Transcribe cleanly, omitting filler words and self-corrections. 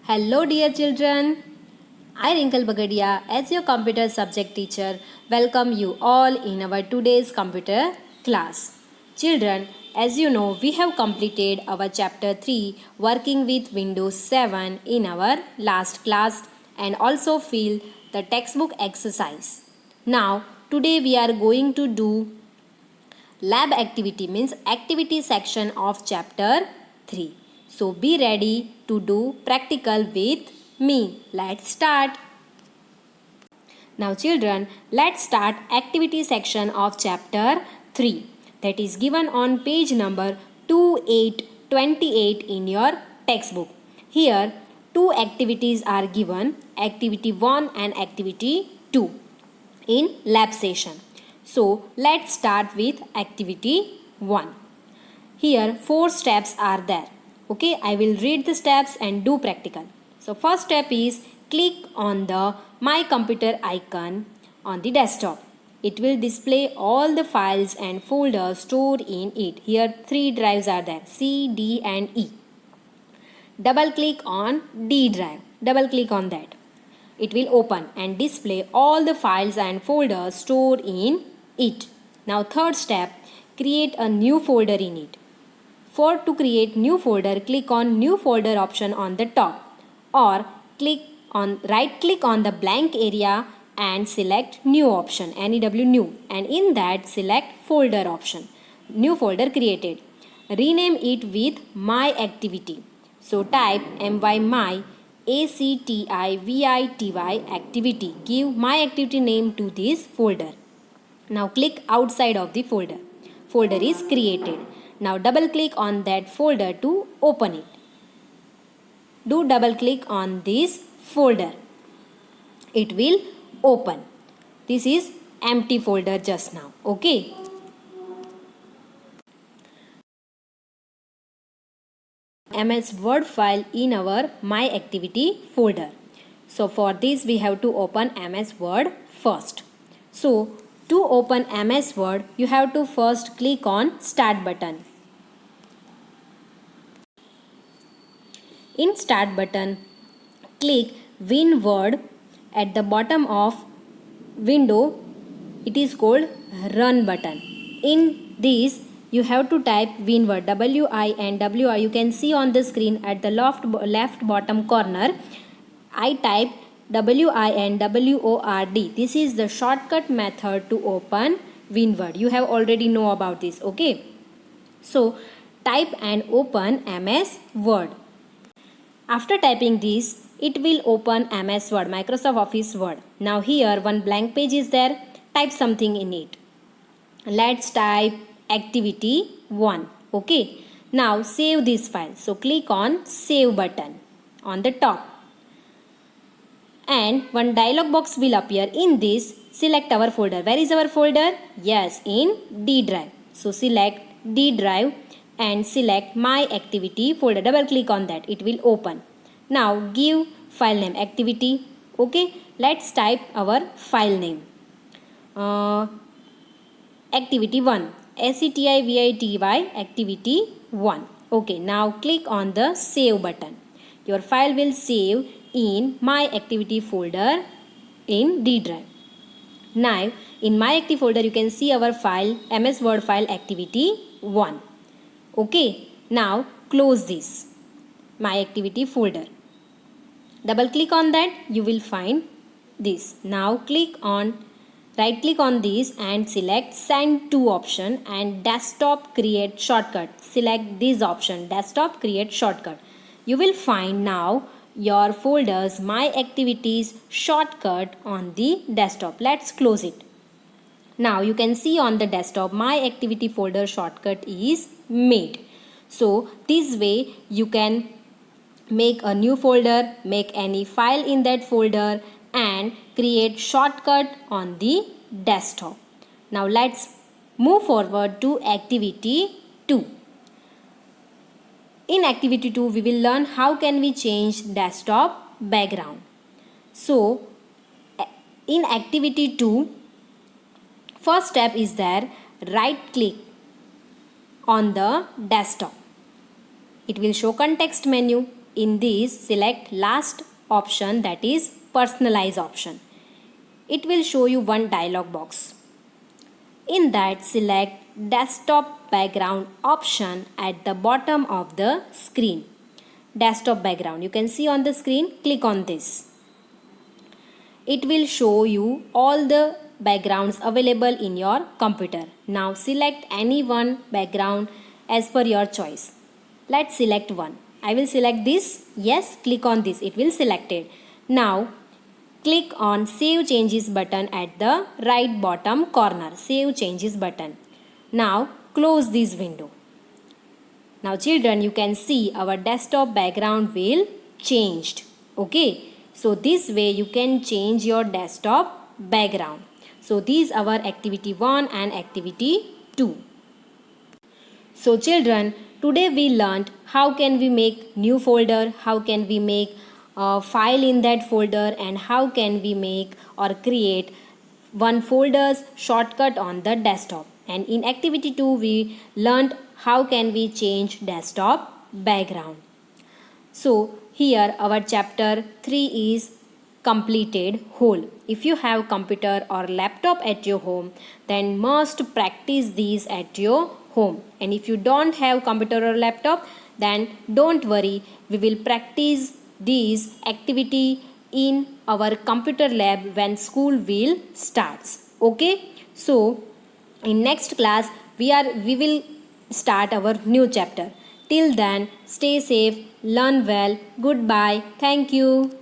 Hello, dear children. I, Rinkle Bagadia, as your computer subject teacher, welcome you all in our today's computer class. Children, as you know, we have completed our chapter 3 working with Windows 7 in our last class and also filled the textbook exercise. Now, today we are going to do lab activity means activity section of chapter 3. So be ready to do practical with me. Let's start. Now children, let's start activity section of chapter 3 that is given on page number 2828 in your textbook. Here two activities are given, activity 1 and activity 2 in lab session. So let's start with activity 1. Here 4 steps are there. Okay, I will read the steps and do practical. So first step is click on the My Computer icon on the desktop. It will display all the files and folders stored in it. Here 3 drives are there, C, D and E. Double click on D drive. Double click on that. It will open and display all the files and folders stored in it. Now third step, create a new folder in it. For to create new folder, click on new folder option on the top or right click on the blank area and select new option, NEW new, and in that select folder option. New folder created. Rename it with my activity. So type my activity activity. Give my activity name to this folder. Now click outside of the folder. Folder is created. Now double click on that folder to open it. Do double click on this folder. It will open. This is empty folder just now. Okay. MS Word file in our My Activity folder. So for this we have to open MS Word first. So to open MS Word, you have to first click on Start button. In Start button, click WinWord at the bottom of window. It is called Run button. In this, you have to type WinWord, WINWR. You can see on the screen at the left bottom corner. I typed WINWORD. This is the shortcut method to open WinWord. You have already know about this. Okay. So type and open MS Word. After typing this, it will open MS Word, Microsoft Office Word. Now here one blank page is there. Type something in it. Let's type activity 1. Okay. Now save this file. So click on Save button on the top. And one dialog box will appear. In this, select our folder. Where is our folder? Yes, in D drive. So select D drive and select My Activity folder. Double click on that. It will open. Now give file name activity. Okay. Let's type our file name. Activity 1. ACTIVITY activity 1. Okay. Now click on the save button. Your file will save in My Activity folder in D drive. Now in My Activity folder you can see our file MS Word file activity 1. Okay. Now close this My Activity folder. Double click on that, you will find this. Now right click on this and select Send to option and Desktop Create Shortcut. Select this option, Desktop Create Shortcut. You will find now your folder's My Activities shortcut on the desktop. Let's close it. Now you can see on the desktop My Activity folder shortcut is made. So this way you can make a new folder, make any file in that folder and create shortcut on the desktop. Now let's move forward to activity 2. In activity 2 we will learn how can we change desktop background. So in activity 2, first step is there, right click on the desktop. It will show context menu. in this, select last option, that is personalize option. It will show you one dialog box. In that, select desktop background option at the bottom of the screen. Desktop background, you can see on the screen, click on this. It will show you all the backgrounds available in your computer. Now select any one background as per your choice. Let's select one. I will select this. Yes, click on this. It will select it. Now click on Save Changes button at the right bottom corner. Save Changes button. Now close this window. Now children, you can see our desktop background will changed. Okay. So this way you can change your desktop background. So these are our activity 1 and activity 2. So children, today we learned how can we make new folder, how can we make a file in that folder, and how can we make or create one folder's shortcut on the desktop. And in activity 2 we learned how can we change desktop background. So here our chapter 3 is completed whole. If you have computer or laptop at your home, then must practice these at your home. And if you don't have computer or laptop, then don't worry, we will practice these activity in our computer lab when school will starts. Okay, so in next class we will start our new chapter. Till then, stay safe, learn well. Goodbye. Thank you.